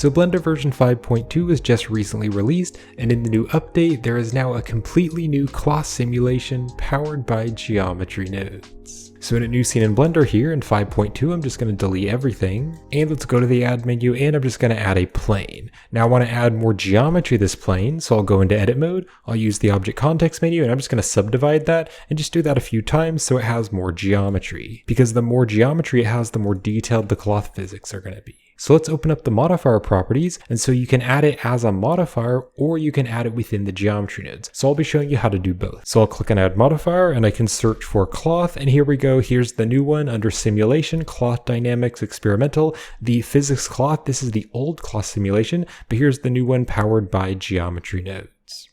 So Blender version 5.2 was just recently released, and in the new update, there is now a completely new cloth simulation powered by geometry nodes. So in a new scene in Blender here in 5.2, I'm just going to delete everything, and let's go to the add menu, and I'm just going to add a plane. Now I want to add more geometry to this plane, so I'll go into edit mode, I'll use the object context menu, and I'm just going to subdivide that, and just do that a few times so it has more geometry. Because the more geometry it has, the more detailed the cloth physics are going to be. So let's open up the modifier properties, and so you can add it as a modifier or you can add it within the geometry nodes. So I'll be showing you how to do both. So I'll click on add modifier and I can search for cloth, and here we go. Here's the new one under simulation, cloth dynamics experimental, the physics cloth. This is the old cloth simulation, but here's the new one powered by geometry nodes.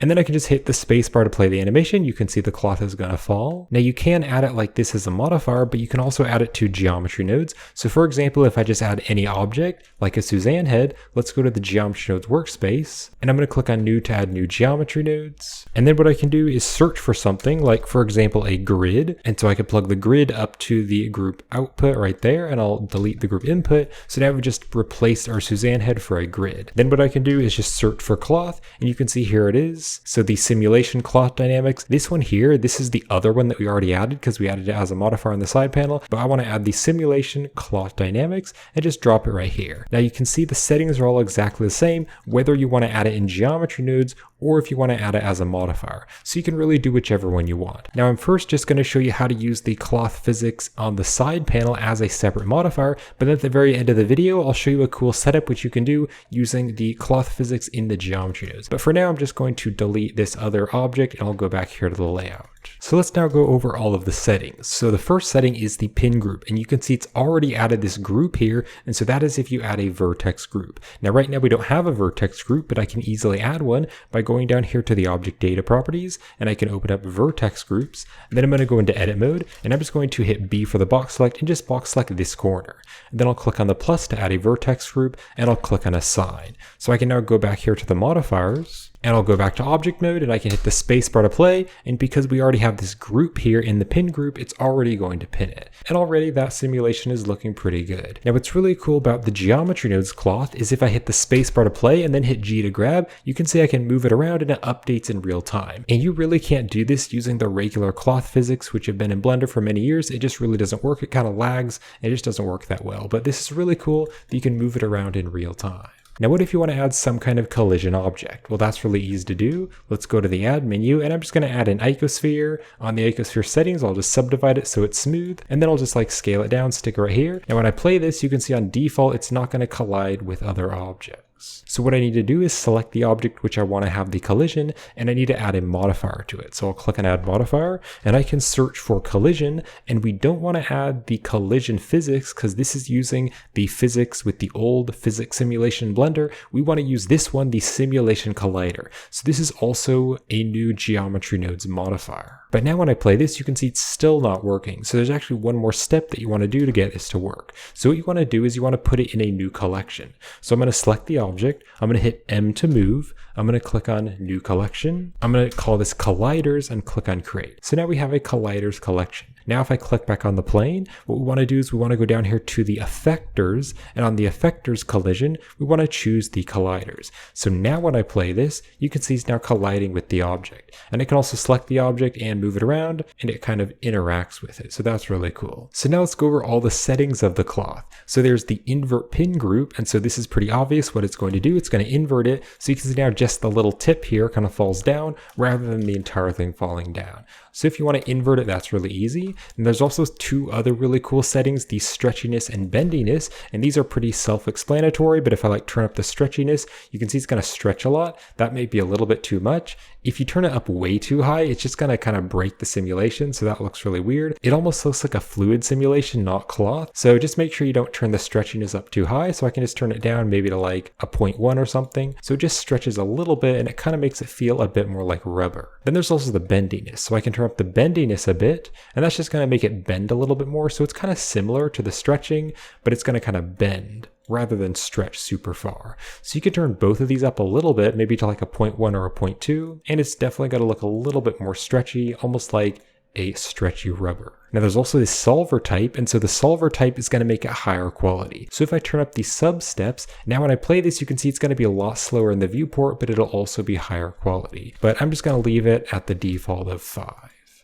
And then I can just hit the spacebar to play the animation. You can see the cloth is going to fall. Now you can add it like this as a modifier, but you can also add it to geometry nodes. So for example, if I just add any object, like a Suzanne head, let's go to the geometry nodes workspace, and I'm going to click on new to add new geometry nodes. And then what I can do is search for something like, for example, a grid. And so I can plug the grid up to the group output right there, and I'll delete the group input. So now we've just replaced our Suzanne head for a grid. Then what I can do is just search for cloth, and you can see here it is. So the simulation cloth dynamics, this one here, this is the other one that we already added because we added it as a modifier on the side panel, but I want to add the simulation cloth dynamics and just drop it right here. Now you can see the settings are all exactly the same, whether you want to add it in geometry nodes or if you want to add it as a modifier. So you can really do whichever one you want. Now I'm first just going to show you how to use the cloth physics on the side panel as a separate modifier, but at the very end of the video, I'll show you a cool setup which you can do using the cloth physics in the geometry nodes. But for now, I'm just going to delete this other object and I'll go back here to the layout. So let's now go over all of the settings. So the first setting is the pin group, and you can see it's already added this group here, and so that is if you add a vertex group. Now right now we don't have a vertex group, but I can easily add one by going down here to the object data properties, and I can open up vertex groups, and then I'm going to go into edit mode, and I'm just going to hit B for the box select and just box select this corner. And then I'll click on the plus to add a vertex group, and I'll click on assign. So I can now go back here to the modifiers, and I'll go back to object mode and I can hit the spacebar to play, and because we already have this group here in the pin group, it's already going to pin it. And already that simulation is looking pretty good. Now what's really cool about the geometry nodes cloth is if I hit the spacebar to play and then hit G to grab, you can see I can move it around and it updates in real time. And you really can't do this using the regular cloth physics which have been in Blender for many years. It just really doesn't work. It kind of lags and it just doesn't work that well. But this is really cool that you can move it around in real time. Now what if you want to add some kind of collision object? Well, that's really easy to do. Let's go to the add menu, and I'm just going to add an icosphere. On the icosphere settings, I'll just subdivide it so it's smooth, and then I'll just like scale it down, stick it right here. Now when I play this, you can see on default, it's not going to collide with other objects. So what I need to do is select the object which I want to have the collision, and I need to add a modifier to it. So I'll click on add modifier, and I can search for collision, and we don't want to add the collision physics because this is using the physics with the old physics simulation Blender. We want to use this one, the simulation collider. So this is also a new geometry nodes modifier. But now when I play this, you can see it's still not working. So there's actually one more step that you want to do to get this to work. So what you want to do is you want to put it in a new collection. So I'm going to select the object. I'm going to hit M to move. I'm going to click on new collection. I'm going to call this colliders and click on create. So now we have a colliders collection. Now if I click back on the plane, what we want to do is we want to go down here to the effectors, and on the effectors collision, we want to choose the colliders. So now when I play this, you can see it's now colliding with the object. And I can also select the object and move it around, and it kind of interacts with it. So that's really cool. So now let's go over all the settings of the cloth. So there's the invert pin group, and so this is pretty obvious what it's going to do. It's going to invert it. So you can see now just the little tip here kind of falls down rather than the entire thing falling down. So if you want to invert it, that's really easy. And there's also two other really cool settings, the stretchiness and bendiness, and these are pretty self-explanatory, but if I like turn up the stretchiness, you can see it's going to stretch a lot. That may be a little bit too much. If you turn it up way too high, it's just going to kind of break the simulation, so that looks really weird. It almost looks like a fluid simulation, not cloth. So just make sure you don't turn the stretchiness up too high, so I can just turn it down maybe to like a 0.1 or something. So it just stretches a little bit, and it kind of makes it feel a bit more like rubber. Then there's also the bendiness, so I can turn up the bendiness a bit, and that's just going to make it bend a little bit more. So it's kind of similar to the stretching, but it's going to kind of bend rather than stretch super far. So you could turn both of these up a little bit, maybe to like a 0.1 or a 0.2, and it's definitely going to look a little bit more stretchy, almost like a stretchy rubber. Now there's also this solver type, and so the solver type is going to make it higher quality. So if I turn up the sub steps, now when I play this, you can see it's going to be a lot slower in the viewport, but it'll also be higher quality. But I'm just going to leave it at the default of 5.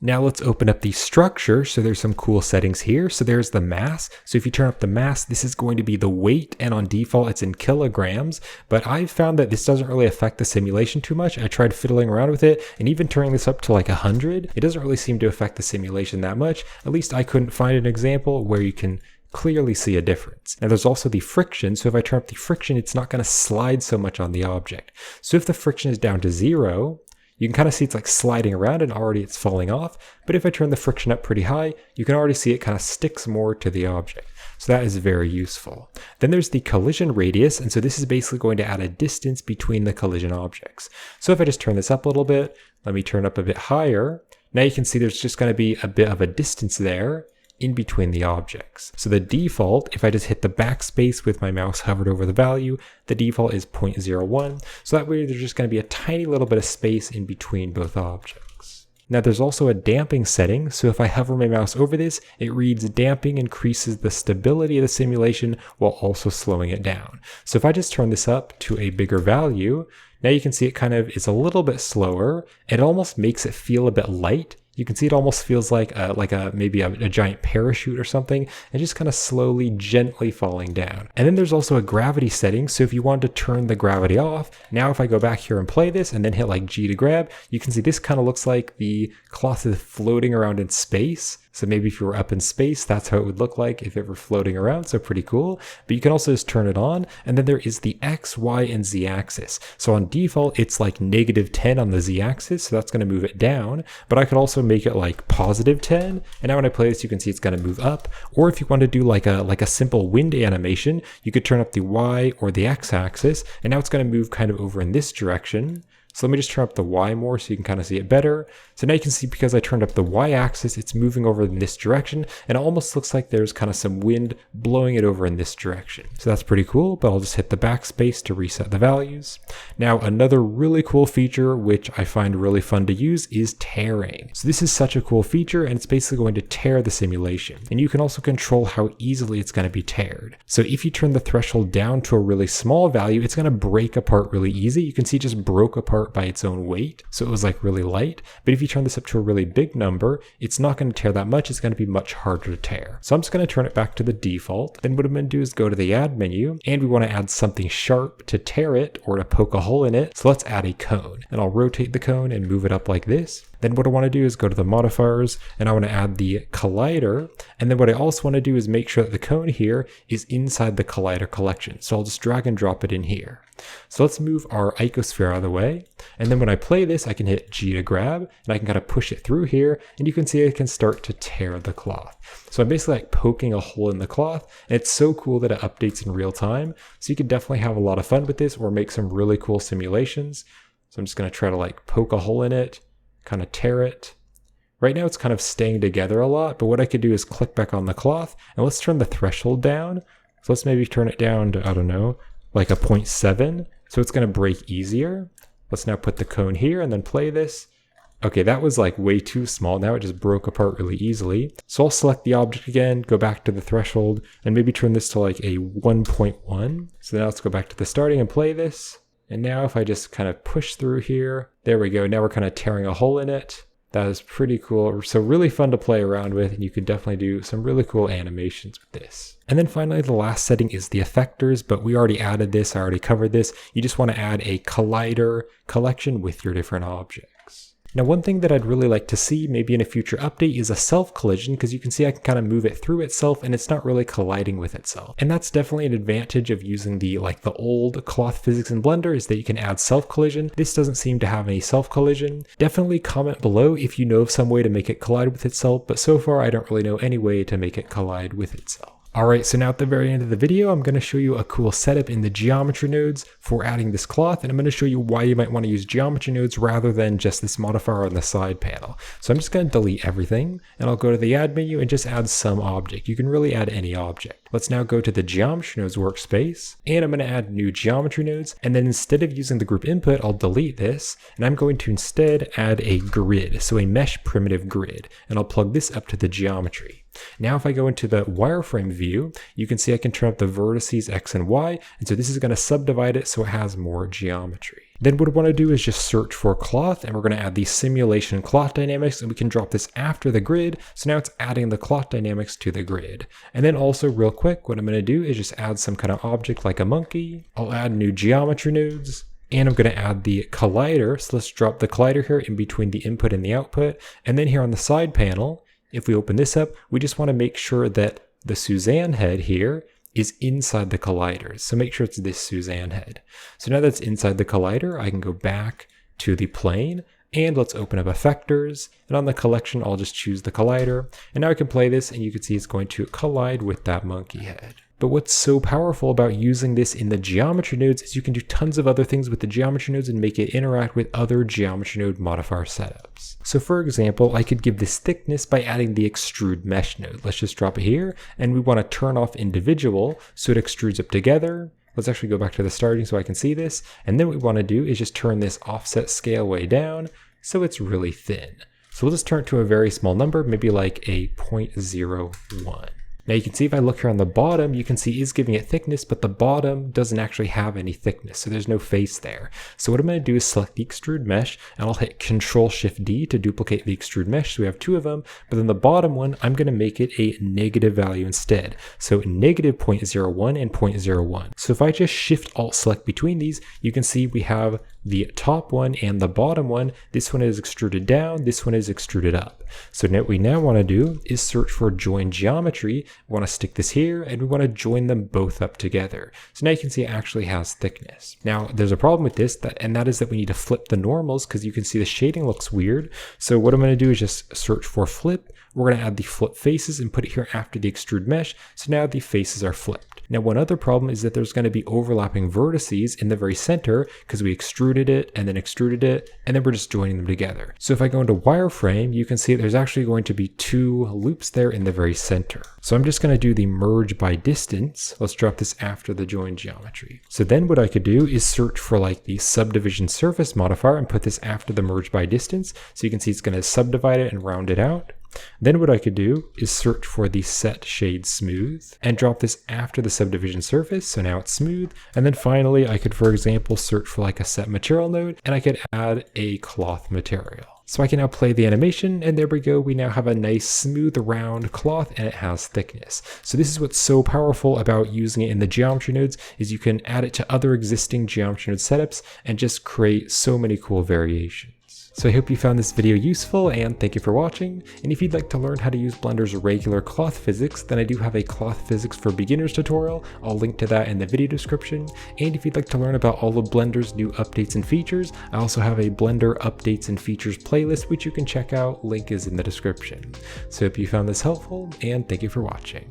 Now let's open up the structure. So there's some cool settings here. So there's the mass. So if you turn up the mass, this is going to be the weight, and on default it's in kilograms. But I've found that this doesn't really affect the simulation too much. I tried fiddling around with it, and even turning this up to like 100, it doesn't really seem to affect the simulation that much. At least I couldn't find an example where you can clearly see a difference. Now there's also the friction. So if I turn up the friction, it's not going to slide so much on the object. So if the friction is down to 0, you can kind of see it's like sliding around and already it's falling off. But if I turn the friction up pretty high, you can already see it kind of sticks more to the object. So that is very useful. Then there's the collision radius. And so this is basically going to add a distance between the collision objects. So if I just turn this up a little bit, let me turn up a bit higher. Now you can see there's just going to be a bit of a distance there in between the objects. So the default, if I just hit the backspace with my mouse hovered over the value, the default is 0.01. So that way there's just going to be a tiny little bit of space in between both objects. Now there's also a damping setting. So if I hover my mouse over this, it reads damping increases the stability of the simulation while also slowing it down. So if I just turn this up to a bigger value, now you can see it kind of is a little bit slower. It almost makes it feel a bit light. You can see it almost feels like maybe a giant parachute or something, and just kind of slowly, gently falling down. And then there's also a gravity setting. So if you want to turn the gravity off, now if I go back here and play this and then hit like G to grab, you can see this kind of looks like the cloth is floating around in space. So maybe if you were up in space, that's how it would look like if it were floating around. So pretty cool. But you can also just turn it on. And then there is the X, Y, and Z axis. So on default, it's like -10 on the Z axis. So that's going to move it down. But I could also make it like +10. And now when I play this, you can see it's going to move up. Or if you want to do like a simple wind animation, you could turn up the Y or the X axis. And now it's going to move kind of over in this direction. So let me just turn up the Y more so you can kind of see it better. So now you can see because I turned up the Y axis, it's moving over in this direction, and it almost looks like there's kind of some wind blowing it over in this direction. So that's pretty cool, but I'll just hit the backspace to reset the values. Now another really cool feature, which I find really fun to use, is tearing. So this is such a cool feature, and it's basically going to tear the simulation. And you can also control how easily it's going to be teared. So if you turn the threshold down to a really small value, it's going to break apart really easy. You can see it just broke apart by its own weight. So it was like really light. But if you turn this up to a really big number, it's not going to tear that much. It's going to be much harder to tear. So I'm just going to turn it back to the default. Then what I'm going to do is go to the add menu, and we want to add something sharp to tear it or to poke a hole in it. So let's add a cone, and I'll rotate the cone and move it up like this. Then what I want to do is go to the modifiers, and I want to add the collider. And then what I also want to do is make sure that the cone here is inside the collider collection. So I'll just drag and drop it in here. So let's move our icosphere out of the way. And then when I play this, I can hit G to grab, and I can kind of push it through here, and you can see I can start to tear the cloth. So I'm basically like poking a hole in the cloth, and it's so cool that it updates in real time. So you could definitely have a lot of fun with this or make some really cool simulations. So I'm just going to try to like poke a hole in it, kind of tear it. Right now it's kind of staying together a lot, but what I could do is click back on the cloth, and let's turn the threshold down. So let's maybe turn it down to, I don't know, like a 0.7. So it's going to break easier. Let's now put the cone here and then play this. Okay, that was like way too small. Now it just broke apart really easily. So I'll select the object again, go back to the threshold, and maybe turn this to like a 1.1. So now let's go back to the starting and play this. And now if I just kind of push through here, there we go. Now we're kind of tearing a hole in it. That is pretty cool. So really fun to play around with, and you could definitely do some really cool animations with this. And then finally, the last setting is the effectors, but we already added this. I already covered this. You just want to add a collider collection with your different objects. Now, one thing that I'd really like to see maybe in a future update is a self collision, because you can see I can kind of move it through itself and it's not really colliding with itself. And that's definitely an advantage of using the old cloth physics in Blender, is that you can add self collision. This doesn't seem to have any self collision. Definitely comment below if you know of some way to make it collide with itself, but so far I don't really know any way to make it collide with itself. Alright, so now at the very end of the video, I'm going to show you a cool setup in the geometry nodes for adding this cloth, and I'm going to show you why you might want to use geometry nodes rather than just this modifier on the side panel. So I'm just going to delete everything, and I'll go to the add menu and just add some object. You can really add any object. Let's now go to the geometry nodes workspace, and I'm going to add new geometry nodes, and then instead of using the group input, I'll delete this, and I'm going to instead add a grid, so a mesh primitive grid, and I'll plug this up to the geometry. Now if I go into the wireframe view, you can see I can turn up the vertices X and Y, and so this is going to subdivide it so it has more geometry. Then what I want to do is just search for cloth, and we're going to add the simulation cloth dynamics, and we can drop this after the grid, so now it's adding the cloth dynamics to the grid. And then also real quick, what I'm going to do is just add some kind of object like a monkey. I'll add new geometry nodes. And I'm going to add the collider, so let's drop the collider here in between the input and the output. And then here on the side panel, if we open this up, we just want to make sure that the Suzanne head here is inside the collider. So make sure it's this Suzanne head. So now that's inside the collider, I can go back to the plane and let's open up effectors. And on the collection, I'll just choose the collider. And now I can play this and you can see it's going to collide with that monkey head. But what's so powerful about using this in the geometry nodes is you can do tons of other things with the geometry nodes and make it interact with other geometry node modifier setups. So for example, I could give this thickness by adding the extrude mesh node. Let's just drop it here, and we want to turn off individual so it extrudes up together. Let's actually go back to the starting so I can see this. And then what we want to do is just turn this offset scale way down so it's really thin. So we'll just turn it to a very small number, maybe like a 0.01. Now you can see if I look here on the bottom, you can see it's giving it thickness, but the bottom doesn't actually have any thickness, so there's no face there. So what I'm going to do is select the extrude mesh, and I'll hit Ctrl-Shift-D to duplicate the extrude mesh, so we have two of them, but then the bottom one, I'm going to make it a negative value instead. So negative 0.01 and 0.01. So if I just Shift-Alt-Select between these, you can see we have the top one and the bottom one. This one is extruded down, this one is extruded up. So now what we now want to do is search for join geometry. We want to stick this here and we want to join them both up together. So now you can see it actually has thickness. Now there's a problem with this, and that is that we need to flip the normals because you can see the shading looks weird. So what I'm going to do is just search for flip. We're going to add the flip faces and put it here after the extrude mesh. So now the faces are flipped. Now one other problem is that there's going to be overlapping vertices in the very center because we extruded it and then extruded it, and then we're just joining them together. So if I go into wireframe, you can see there's actually going to be two loops there in the very center. So I'm just going to do the merge by distance. Let's drop this after the join geometry. So then what I could do is search for like the subdivision surface modifier and put this after the merge by distance. So you can see it's going to subdivide it and round it out. Then what I could do is search for the set shade smooth and drop this after the subdivision surface, so now it's smooth. And then finally I could, for example, search for like a set material node, and I could add a cloth material. So I can now play the animation, and there we go, we now have a nice smooth round cloth and it has thickness. So this is what's so powerful about using it in the geometry nodes, is you can add it to other existing geometry node setups and just create so many cool variations. So I hope you found this video useful, and thank you for watching. And if you'd like to learn how to use Blender's regular cloth physics, then I do have a cloth physics for beginners tutorial. I'll link to that in the video description. And if you'd like to learn about all of Blender's new updates and features, I also have a Blender updates and features playlist, which you can check out. Link is in the description. So I hope you found this helpful, and thank you for watching.